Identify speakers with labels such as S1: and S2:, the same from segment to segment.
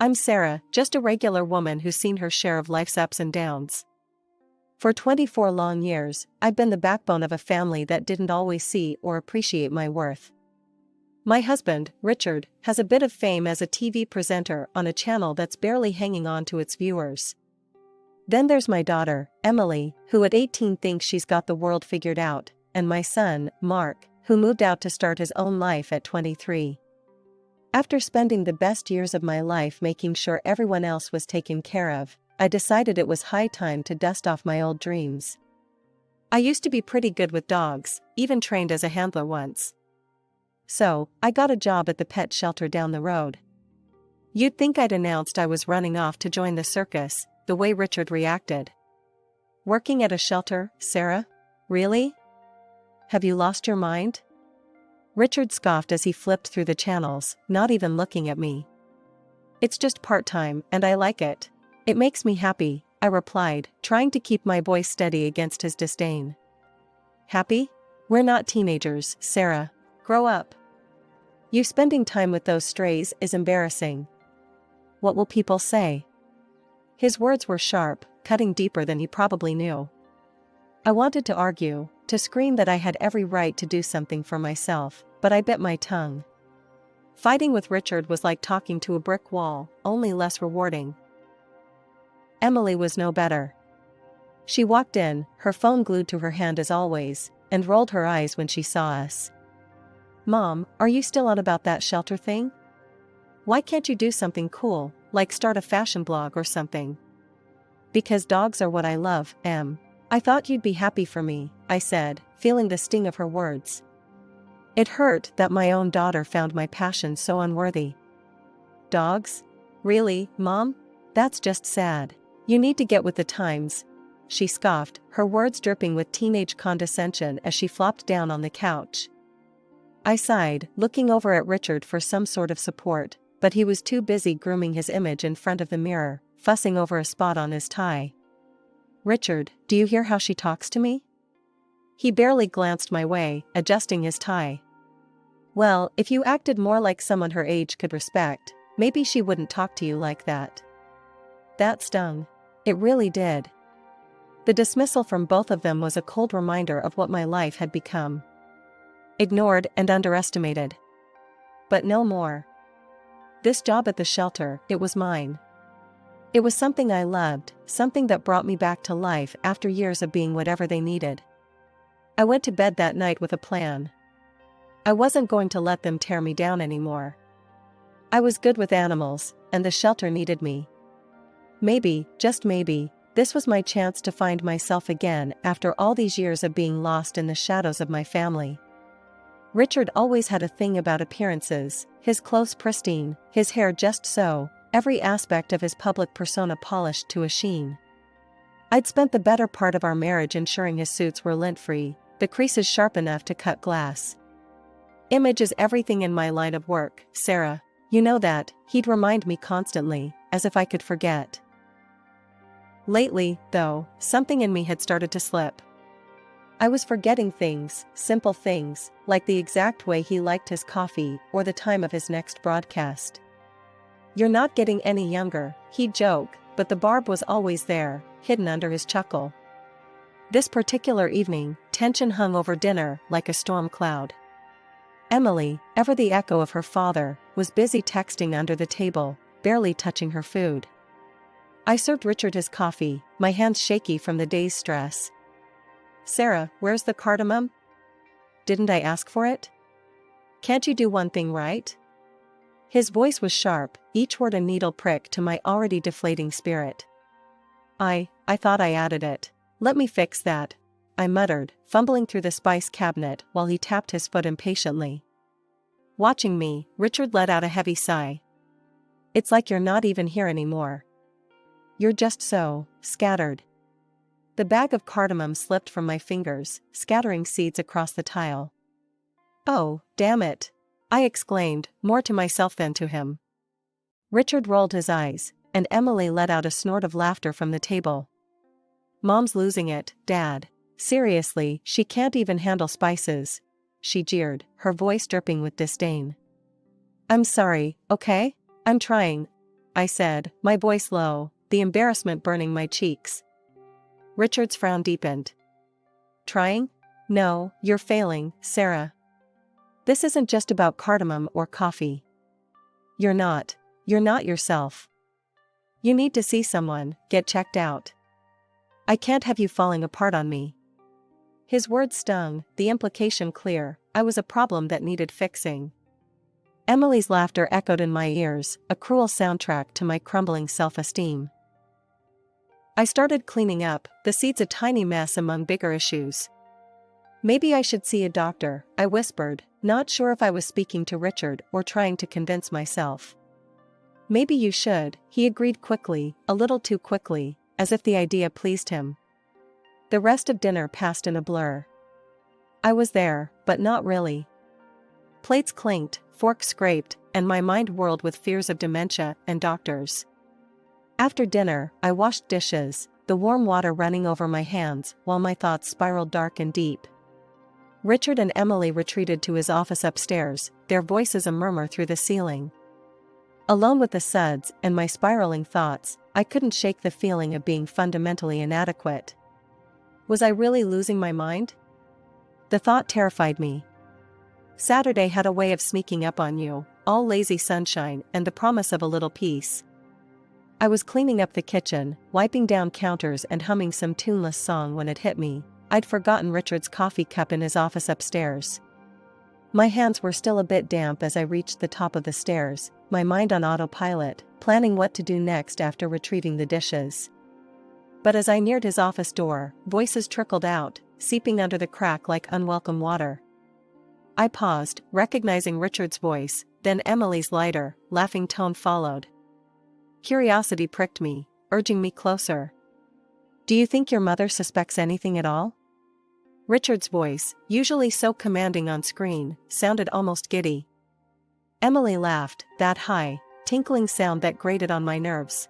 S1: I'm Sarah, just a regular woman who's seen her share of life's ups and downs. For 24 long years, I've been the backbone of a family that didn't always see or appreciate my worth. My husband, Richard, has a bit of fame as a TV presenter on a channel that's barely hanging on to its viewers. Then there's my daughter, Emily, who at 18 thinks she's got the world figured out, and my son, Mark, who moved out to start his own life at 23. After spending the best years of my life making sure everyone else was taken care of, I decided it was high time to dust off my old dreams. I used to be pretty good with dogs, even trained as a handler once. So, I got a job at the pet shelter down the road. You'd think I'd announced I was running off to join the circus, the way Richard reacted. Working at a shelter, Sarah? Really? Have you lost your mind? Richard scoffed as he flipped through the channels, not even looking at me. It's just part-time, and I like it. It makes me happy, I replied, trying to keep my voice steady against his disdain. Happy? We're not teenagers, Sarah. Grow up. You spending time with those strays is embarrassing. What will people say? His words were sharp, cutting deeper than he probably knew. I wanted to argue, to scream that I had every right to do something for myself, but I bit my tongue. Fighting with Richard was like talking to a brick wall, only less rewarding. Emily was no better. She walked in, her phone glued to her hand as always, and rolled her eyes when she saw us. Mom, are you still on about that shelter thing? Why can't you do something cool, like start a fashion blog or something? Because dogs are what I love, Em. I thought you'd be happy for me, I said, feeling the sting of her words. It hurt that my own daughter found my passion so unworthy. Dogs? Really, Mom? That's just sad. You need to get with the times, she scoffed, her words dripping with teenage condescension as she flopped down on the couch. I sighed, looking over at Richard for some sort of support, but he was too busy grooming his image in front of the mirror, fussing over a spot on his tie. Richard, do you hear how she talks to me? He barely glanced my way, adjusting his tie. Well, if you acted more like someone her age could respect, maybe she wouldn't talk to you like that. That stung. It really did. The dismissal from both of them was a cold reminder of what my life had become. Ignored and underestimated. But no more. This job at the shelter, it was mine. It was something I loved, something that brought me back to life after years of being whatever they needed. I went to bed that night with a plan. I wasn't going to let them tear me down anymore. I was good with animals, and the shelter needed me. Maybe, just maybe, this was my chance to find myself again after all these years of being lost in the shadows of my family. Richard always had a thing about appearances, his clothes pristine, his hair just so, every aspect of his public persona polished to a sheen. I'd spent the better part of our marriage ensuring his suits were lint-free, the creases sharp enough to cut glass. Image is everything in my line of work, Sarah. You know that, he'd remind me constantly, as if I could forget. Lately, though, something in me had started to slip. I was forgetting things, simple things, like the exact way he liked his coffee or the time of his next broadcast. You're not getting any younger, he'd joke, but the barb was always there, hidden under his chuckle. This particular evening, tension hung over dinner like a storm cloud. Emily, ever the echo of her father, was busy texting under the table, barely touching her food. I served Richard his coffee, my hands shaky from the day's stress. Sarah, where's the cardamom? Didn't I ask for it? Can't you do one thing right? His voice was sharp, each word a needle prick to my already deflating spirit. I thought I added it. Let me fix that, I muttered, fumbling through the spice cabinet while he tapped his foot impatiently. Watching me, Richard let out a heavy sigh. It's like you're not even here anymore. You're just so scattered. The bag of cardamom slipped from my fingers, scattering seeds across the tile. Oh, damn it! I exclaimed, more to myself than to him. Richard rolled his eyes, and Emily let out a snort of laughter from the table. Mom's losing it, Dad. Seriously, she can't even handle spices, she jeered, her voice dripping with disdain. I'm sorry, okay? I'm trying. I said, my voice low, the embarrassment burning my cheeks. Richard's frown deepened. Trying? No, you're failing, Sarah. This isn't just about cardamom or coffee. You're not yourself. You need to see someone, get checked out. I can't have you falling apart on me. His words stung, the implication clear, I was a problem that needed fixing. Emily's laughter echoed in my ears, a cruel soundtrack to my crumbling self-esteem. I started cleaning up, the seeds a tiny mess among bigger issues. Maybe I should see a doctor, I whispered, not sure if I was speaking to Richard or trying to convince myself. Maybe you should, he agreed quickly, a little too quickly, as if the idea pleased him. The rest of dinner passed in a blur. I was there, but not really. Plates clinked, forks scraped, and my mind whirled with fears of dementia and doctors. After dinner, I washed dishes, the warm water running over my hands while my thoughts spiraled dark and deep. Richard and Emily retreated to his office upstairs, their voices a murmur through the ceiling. Alone with the suds and my spiraling thoughts, I couldn't shake the feeling of being fundamentally inadequate. Was I really losing my mind? The thought terrified me. Saturday had a way of sneaking up on you, all lazy sunshine and the promise of a little peace. I was cleaning up the kitchen, wiping down counters and humming some tuneless song when it hit me. I'd forgotten Richard's coffee cup in his office upstairs. My hands were still a bit damp as I reached the top of the stairs, my mind on autopilot, planning what to do next after retrieving the dishes. But as I neared his office door, voices trickled out, seeping under the crack like unwelcome water. I paused, recognizing Richard's voice, then Emily's lighter, laughing tone followed. Curiosity pricked me, urging me closer. Do you think your mother suspects anything at all? Richard's voice, usually so commanding on screen, sounded almost giddy. Emily laughed, that high, tinkling sound that grated on my nerves.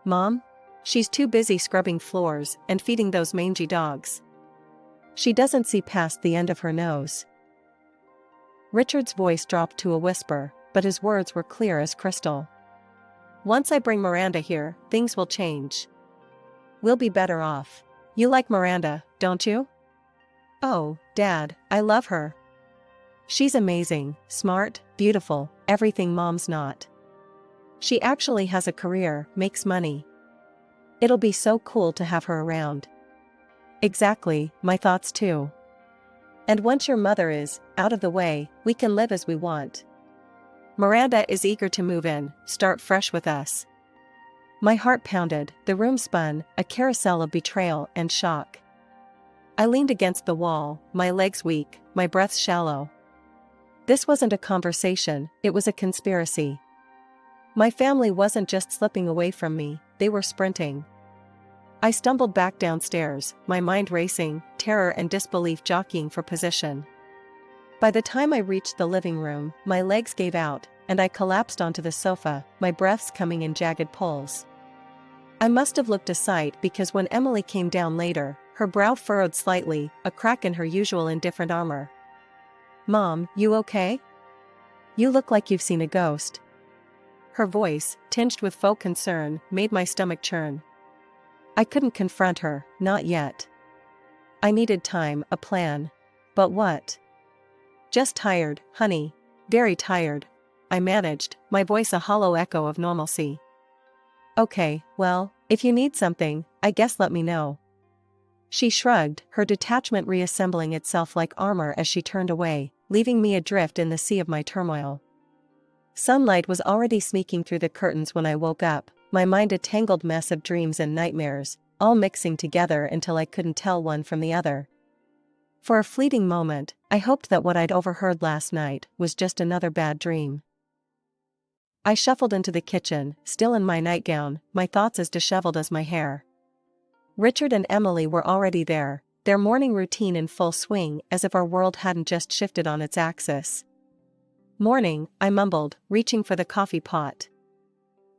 S1: Mom? She's too busy scrubbing floors and feeding those mangy dogs. She doesn't see past the end of her nose. Richard's voice dropped to a whisper, but his words were clear as crystal. Once I bring Miranda here, things will change. We'll be better off. You like Miranda, don't you? Oh, Dad, I love her. She's amazing, smart, beautiful, everything Mom's not. She actually has a career, makes money. It'll be so cool to have her around. Exactly, my thoughts too. And once your mother is out of the way, we can live as we want. Miranda is eager to move in, start fresh with us. My heart pounded, the room spun, a carousel of betrayal and shock. I leaned against the wall, my legs weak, my breath shallow. This wasn't a conversation, it was a conspiracy. My family wasn't just slipping away from me, they were sprinting. I stumbled back downstairs, my mind racing, terror and disbelief jockeying for position. By the time I reached the living room, my legs gave out, and I collapsed onto the sofa, my breaths coming in jagged pulls. I must have looked a sight because when Emily came down later, her brow furrowed slightly, a crack in her usual indifferent armor. Mom, you okay? You look like you've seen a ghost. Her voice, tinged with faux concern, made my stomach churn. I couldn't confront her, not yet. I needed time, a plan. But what? Just tired, honey. Very tired. I managed, my voice a hollow echo of normalcy. Okay, well, if you need something, I guess let me know. She shrugged, her detachment reassembling itself like armor as she turned away, leaving me adrift in the sea of my turmoil. Sunlight was already sneaking through the curtains when I woke up, my mind a tangled mess of dreams and nightmares, all mixing together until I couldn't tell one from the other. For a fleeting moment, I hoped that what I'd overheard last night was just another bad dream. I shuffled into the kitchen, still in my nightgown, my thoughts as disheveled as my hair. Richard and Emily were already there, their morning routine in full swing as if our world hadn't just shifted on its axis. Morning, I mumbled, reaching for the coffee pot.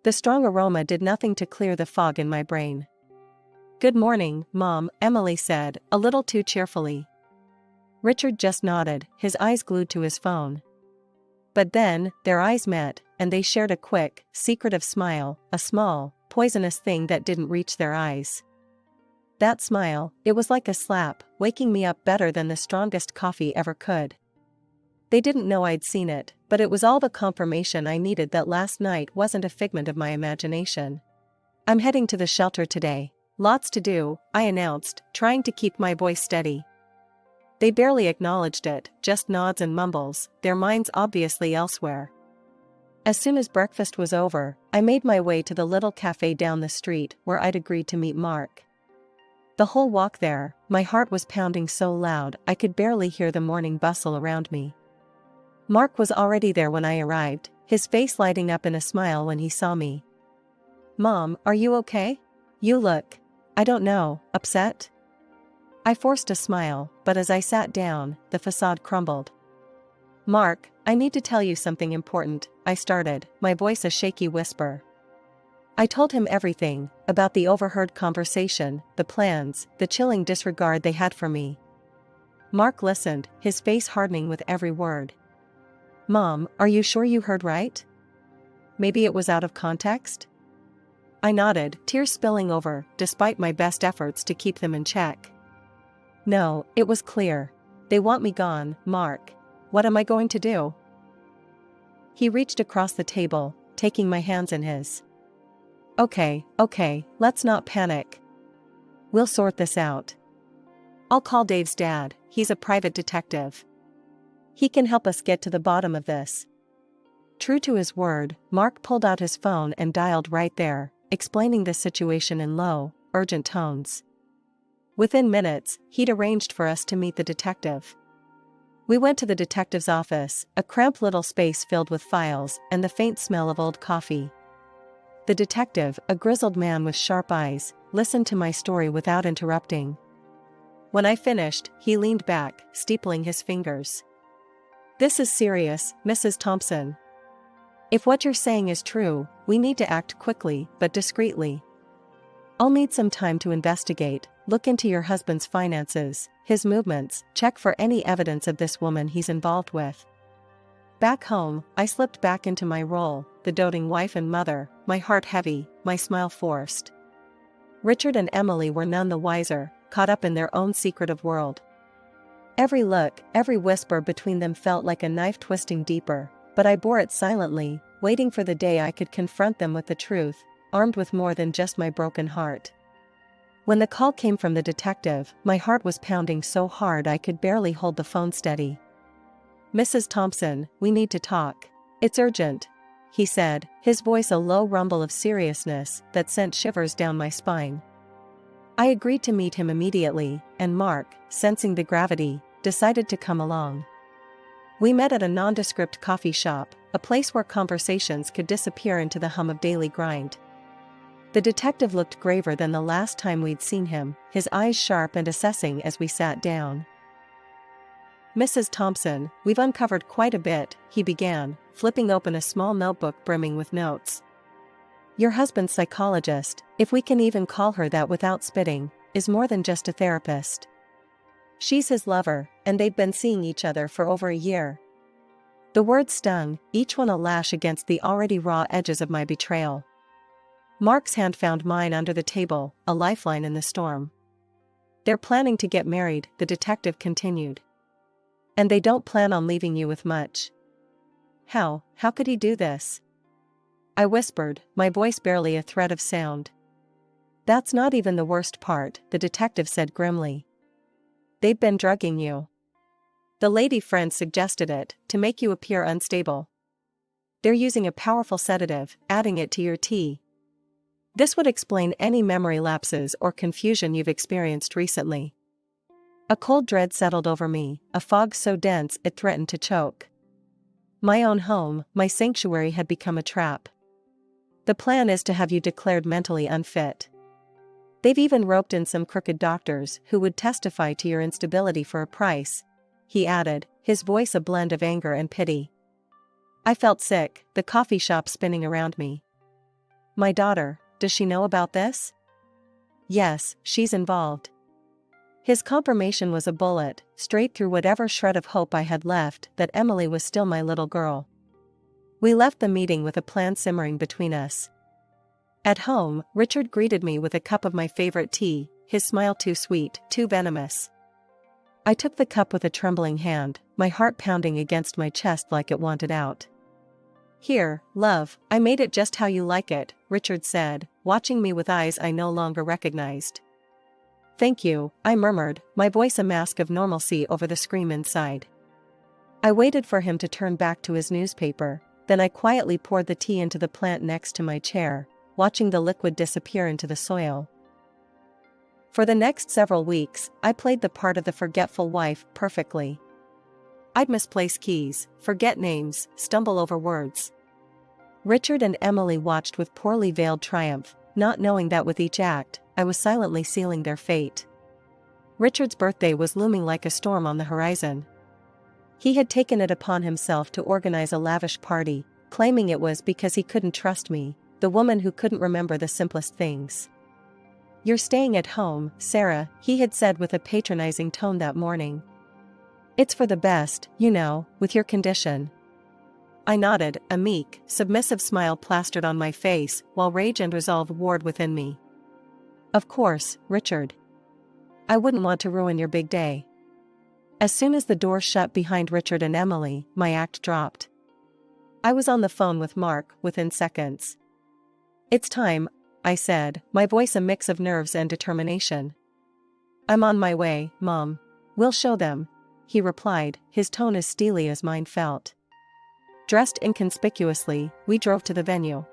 S1: The strong aroma did nothing to clear the fog in my brain. Good morning, Mom, Emily said, a little too cheerfully. Richard just nodded, his eyes glued to his phone. But then, their eyes met, and they shared a quick, secretive smile, a small, poisonous thing that didn't reach their eyes. That smile, it was like a slap, waking me up better than the strongest coffee ever could. They didn't know I'd seen it, but it was all the confirmation I needed that last night wasn't a figment of my imagination. I'm heading to the shelter today. Lots to do, I announced, trying to keep my voice steady. They barely acknowledged it, just nods and mumbles, their minds obviously elsewhere. As soon as breakfast was over, I made my way to the little cafe down the street where I'd agreed to meet Mark. The whole walk there, my heart was pounding so loud I could barely hear the morning bustle around me. Mark was already there when I arrived, his face lighting up in a smile when he saw me. "Mom, are you okay? You look, I don't know, upset?" I forced a smile, but as I sat down, the facade crumbled. "Mark, I need to tell you something important," I started, my voice a shaky whisper. I told him everything, about the overheard conversation, the plans, the chilling disregard they had for me. Mark listened, his face hardening with every word. "Mom, are you sure you heard right? Maybe it was out of context?" I nodded, tears spilling over, despite my best efforts to keep them in check. "No, it was clear. They want me gone, Mark. What am I going to do?" He reached across the table, taking my hands in his. Okay, let's not panic. We'll sort this out. I'll call Dave's dad, he's a private detective. He can help us get to the bottom of this." True to his word, Mark pulled out his phone and dialed right there, explaining the situation in low, urgent tones. Within minutes, he'd arranged for us to meet the detective. We went to the detective's office, a cramped little space filled with files and the faint smell of old coffee. The detective, a grizzled man with sharp eyes, listened to my story without interrupting. When I finished, he leaned back, steepling his fingers. "This is serious, Mrs. Thompson. If what you're saying is true, we need to act quickly, but discreetly. I'll need some time to investigate, look into your husband's finances, his movements, check for any evidence of this woman he's involved with." Back home, I slipped back into my role, the doting wife and mother, my heart heavy, my smile forced. Richard and Emily were none the wiser, caught up in their own secretive world. Every look, every whisper between them felt like a knife twisting deeper, but I bore it silently, waiting for the day I could confront them with the truth, armed with more than just my broken heart. When the call came from the detective, my heart was pounding so hard I could barely hold the phone steady. "Mrs. Thompson, we need to talk. It's urgent," he said, his voice a low rumble of seriousness that sent shivers down my spine. I agreed to meet him immediately, and Mark, sensing the gravity, decided to come along. We met at a nondescript coffee shop, a place where conversations could disappear into the hum of daily grind. The detective looked graver than the last time we'd seen him, his eyes sharp and assessing as we sat down. "Mrs. Thompson, we've uncovered quite a bit," he began, flipping open a small notebook brimming with notes. "Your husband's psychologist, if we can even call her that without spitting, is more than just a therapist. She's his lover, and they've been seeing each other for over a year." The words stung, each one a lash against the already raw edges of my betrayal. Mark's hand found mine under the table, a lifeline in the storm. "They're planning to get married," the detective continued. "And they don't plan on leaving you with much." How could he do this?" I whispered, my voice barely a thread of sound. "That's not even the worst part," the detective said grimly. "They've been drugging you. The lady friend suggested it, to make you appear unstable. They're using a powerful sedative, adding it to your tea. This would explain any memory lapses or confusion you've experienced recently." A cold dread settled over me, a fog so dense it threatened to choke. My own home, my sanctuary had become a trap. "The plan is to have you declared mentally unfit. They've even roped in some crooked doctors who would testify to your instability for a price," he added, his voice a blend of anger and pity. I felt sick, the coffee shop spinning around me. "My daughter, does she know about this?" "Yes, she's involved." His confirmation was a bullet, straight through whatever shred of hope I had left that Emily was still my little girl. We left the meeting with a plan simmering between us. At home, Richard greeted me with a cup of my favorite tea, his smile too sweet, too venomous. I took the cup with a trembling hand, my heart pounding against my chest like it wanted out. "Here, love, I made it just how you like it," Richard said, watching me with eyes I no longer recognized. "Thank you," I murmured, my voice a mask of normalcy over the scream inside. I waited for him to turn back to his newspaper, then I quietly poured the tea into the plant next to my chair, watching the liquid disappear into the soil. For the next several weeks, I played the part of the forgetful wife perfectly. I'd misplace keys, forget names, stumble over words. Richard and Emily watched with poorly veiled triumph, not knowing that with each act, I was silently sealing their fate. Richard's birthday was looming like a storm on the horizon. He had taken it upon himself to organize a lavish party, claiming it was because he couldn't trust me, the woman who couldn't remember the simplest things. "You're staying at home, Sarah," he had said with a patronizing tone that morning. "It's for the best, you know, with your condition." I nodded, a meek, submissive smile plastered on my face, while rage and resolve warred within me. "Of course, Richard. I wouldn't want to ruin your big day." As soon as the door shut behind Richard and Emily, my act dropped. I was on the phone with Mark within seconds. "It's time," I said, my voice a mix of nerves and determination. "I'm on my way, Mom. We'll show them," he replied, his tone as steely as mine felt. Dressed inconspicuously, we drove to the venue.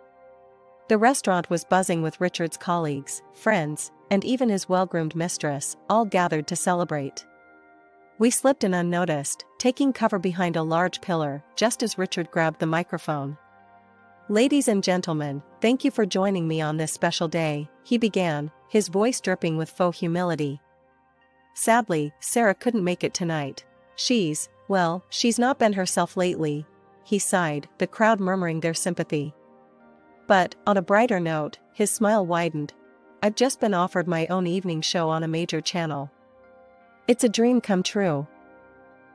S1: The restaurant was buzzing with Richard's colleagues, friends, and even his well-groomed mistress, all gathered to celebrate. We slipped in unnoticed, taking cover behind a large pillar, just as Richard grabbed the microphone. "Ladies and gentlemen, thank you for joining me on this special day," he began, his voice dripping with faux humility. "Sadly, Sarah couldn't make it tonight. She's not been herself lately," he sighed, the crowd murmuring their sympathy. But, on a brighter note, his smile widened. "I've just been offered my own evening show on a major channel. It's a dream come true."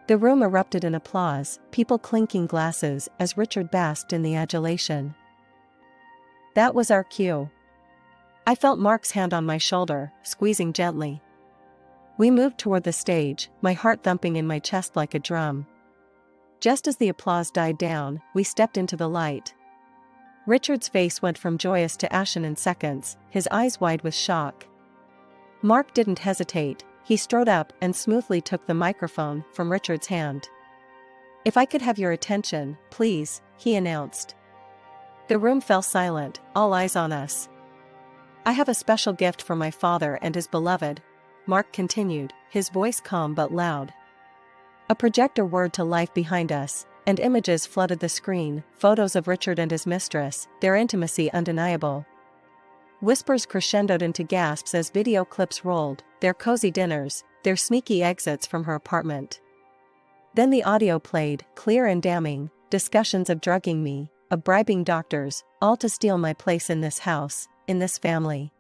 S1: The room erupted in applause, people clinking glasses as Richard basked in the adulation. That was our cue. I felt Mark's hand on my shoulder, squeezing gently. We moved toward the stage, my heart thumping in my chest like a drum. Just as the applause died down, we stepped into the light. Richard's face went from joyous to ashen in seconds, his eyes wide with shock. Mark didn't hesitate. He strode up and smoothly took the microphone from Richard's hand. "If I could have your attention, please," he announced. The room fell silent, all eyes on us. "I have a special gift for my father and his beloved," Mark continued, his voice calm but loud. A projector whirred to life behind us, and images flooded the screen, photos of Richard and his mistress, their intimacy undeniable. Whispers crescendoed into gasps as video clips rolled, their cozy dinners, their sneaky exits from her apartment. Then the audio played, clear and damning, discussions of drugging me, of bribing doctors, all to steal my place in this house, in this family.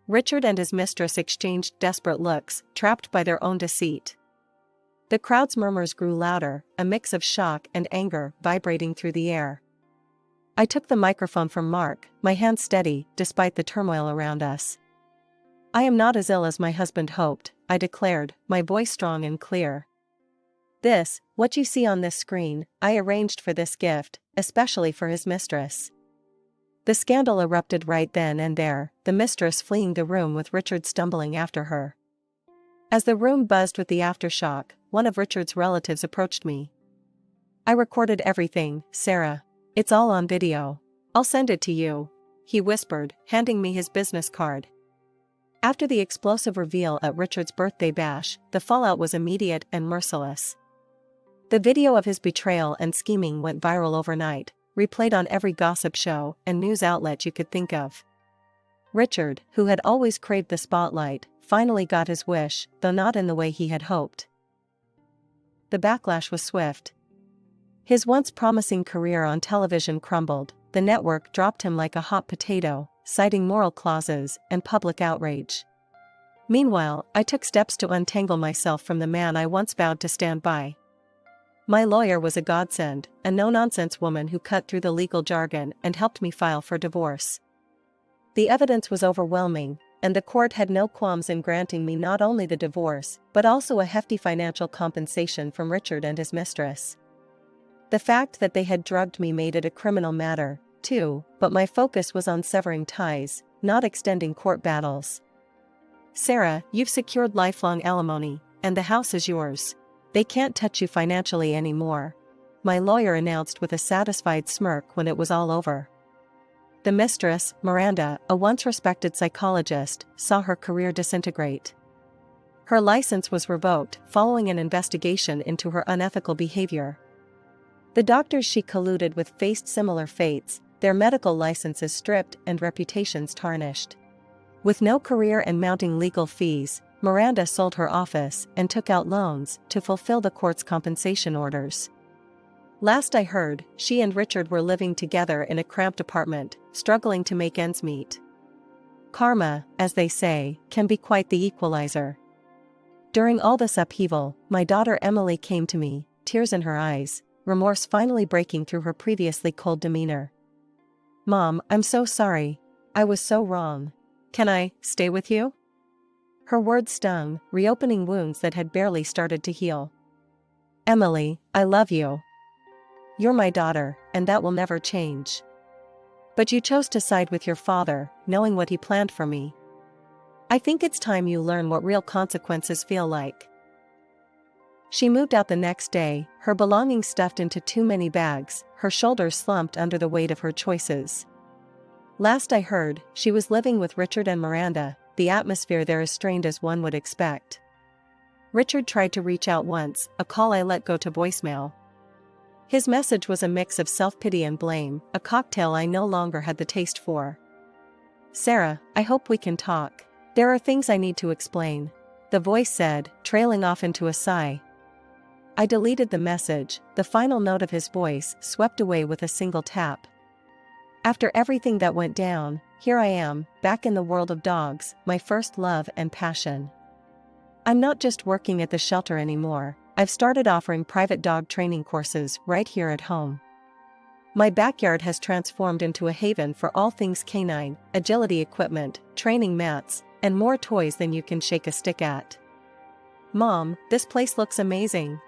S1: Richard and his mistress exchanged desperate looks, trapped by their own deceit. The crowd's murmurs grew louder, a mix of shock and anger vibrating through the air. I took the microphone from Mark, my hand steady, despite the turmoil around us. "I am not as ill as my husband hoped," I declared, my voice strong and clear. What you see on this screen, I arranged for this gift, especially for his mistress." The scandal erupted right then and there, the mistress fleeing the room with Richard stumbling after her. As the room buzzed with the aftershock, one of Richard's relatives approached me. "I recorded everything, Sarah. It's all on video. I'll send it to you," he whispered, handing me his business card. After the explosive reveal at Richard's birthday bash, the fallout was immediate and merciless. The video of his betrayal and scheming went viral overnight, replayed on every gossip show and news outlet you could think of. Richard, who had always craved the spotlight, finally got his wish, though not in the way he had hoped. The backlash was swift. His once promising career on television crumbled, the network dropped him like a hot potato, citing moral clauses and public outrage. Meanwhile, I took steps to untangle myself from the man I once vowed to stand by. My lawyer was a godsend, a no-nonsense woman who cut through the legal jargon and helped me file for divorce. The evidence was overwhelming, and the court had no qualms in granting me not only the divorce, but also a hefty financial compensation from Richard and his mistress. The fact that they had drugged me made it a criminal matter, too, but my focus was on severing ties, not extending court battles. Sarah, you've secured lifelong alimony, and the house is yours. They can't touch you financially anymore, my lawyer announced with a satisfied smirk when it was all over. The mistress, Miranda, a once respected psychologist, saw her career disintegrate. Her license was revoked following an investigation into her unethical behavior. The doctors she colluded with faced similar fates, their medical licenses stripped and reputations tarnished. With no career and mounting legal fees, Miranda sold her office and took out loans to fulfill the court's compensation orders. Last I heard, she and Richard were living together in a cramped apartment, struggling to make ends meet. Karma, as they say, can be quite the equalizer. During all this upheaval, my daughter Emily came to me, tears in her eyes, remorse finally breaking through her previously cold demeanor. "Mom, I'm so sorry. I was so wrong. Can I stay with you?" Her words stung, reopening wounds that had barely started to heal. "Emily, I love you. You're my daughter, and that will never change. But you chose to side with your father, knowing what he planned for me. I think it's time you learn what real consequences feel like." She moved out the next day, her belongings stuffed into too many bags, her shoulders slumped under the weight of her choices. Last I heard, she was living with Richard and Miranda, the atmosphere there as strained as one would expect. Richard tried to reach out once, a call I let go to voicemail. His message was a mix of self-pity and blame, a cocktail I no longer had the taste for. "Sarah, I hope we can talk. There are things I need to explain," the voice said, trailing off into a sigh. I deleted the message, the final note of his voice swept away with a single tap. After everything that went down, here I am, back in the world of dogs, my first love and passion. I'm not just working at the shelter anymore, I've started offering private dog training courses right here at home. My backyard has transformed into a haven for all things canine, agility equipment, training mats, and more toys than you can shake a stick at. "Mom, this place looks amazing,"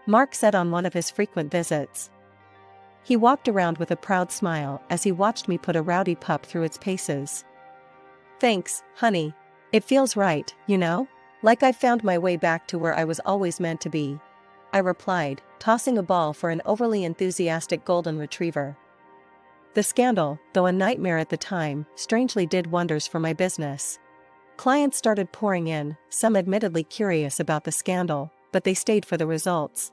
S1: Mark said on one of his frequent visits. He walked around with a proud smile as he watched me put a rowdy pup through its paces. "Thanks, honey. It feels right, you know? Like I've found my way back to where I was always meant to be," I replied, tossing a ball for an overly enthusiastic golden retriever. The scandal, though a nightmare at the time, strangely did wonders for my business. Clients started pouring in, some admittedly curious about the scandal, but they stayed for the results.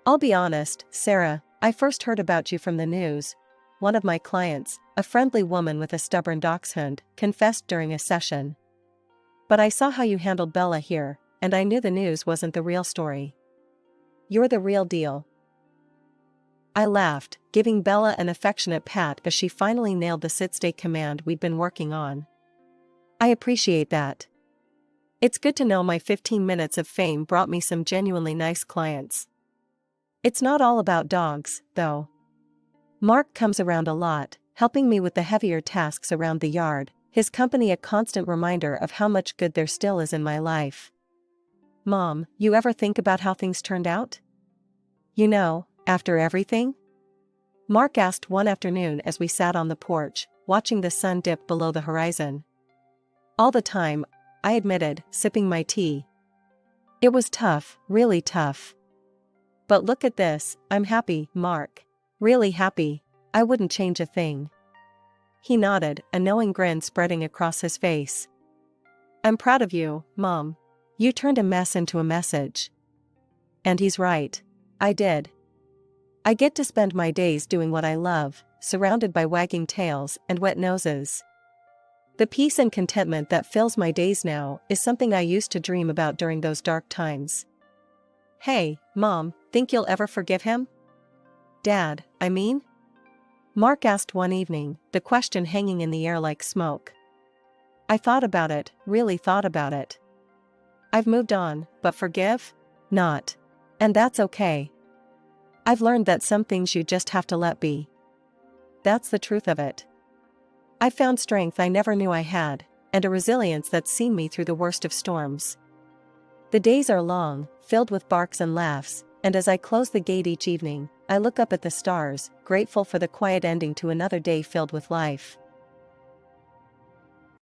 S1: "I'll be honest, Sarah, I first heard about you from the news," one of my clients, a friendly woman with a stubborn dachshund, confessed during a session. "But I saw how you handled Bella here, and I knew the news wasn't the real story. You're the real deal." I laughed, giving Bella an affectionate pat as she finally nailed the sit-stay command we'd been working on. "I appreciate that. It's good to know my 15 minutes of fame brought me some genuinely nice clients." It's not all about dogs, though. Mark comes around a lot, helping me with the heavier tasks around the yard, his company a constant reminder of how much good there still is in my life. "Mom, you ever think about how things turned out? You know, after everything?" Mark asked one afternoon as we sat on the porch, watching the sun dip below the horizon. "All the time," I admitted, sipping my tea. "It was tough, really tough. But look at this, I'm happy, Mark. Really happy. I wouldn't change a thing." He nodded, a knowing grin spreading across his face. "I'm proud of you, Mom. You turned a mess into a message." And he's right. I did. I get to spend my days doing what I love, surrounded by wagging tails and wet noses. The peace and contentment that fills my days now is something I used to dream about during those dark times. "Hey, Mom, think you'll ever forgive him?" "Dad, I mean?" Mark asked one evening, the question hanging in the air like smoke. I thought about it, really thought about it. I've moved on, but forgive? Not. And that's okay. I've learned that some things you just have to let be. That's the truth of it. I found strength I never knew I had, and a resilience that's seen me through the worst of storms. The days are long, filled with barks and laughs, and as I close the gate each evening, I look up at the stars, grateful for the quiet ending to another day filled with life.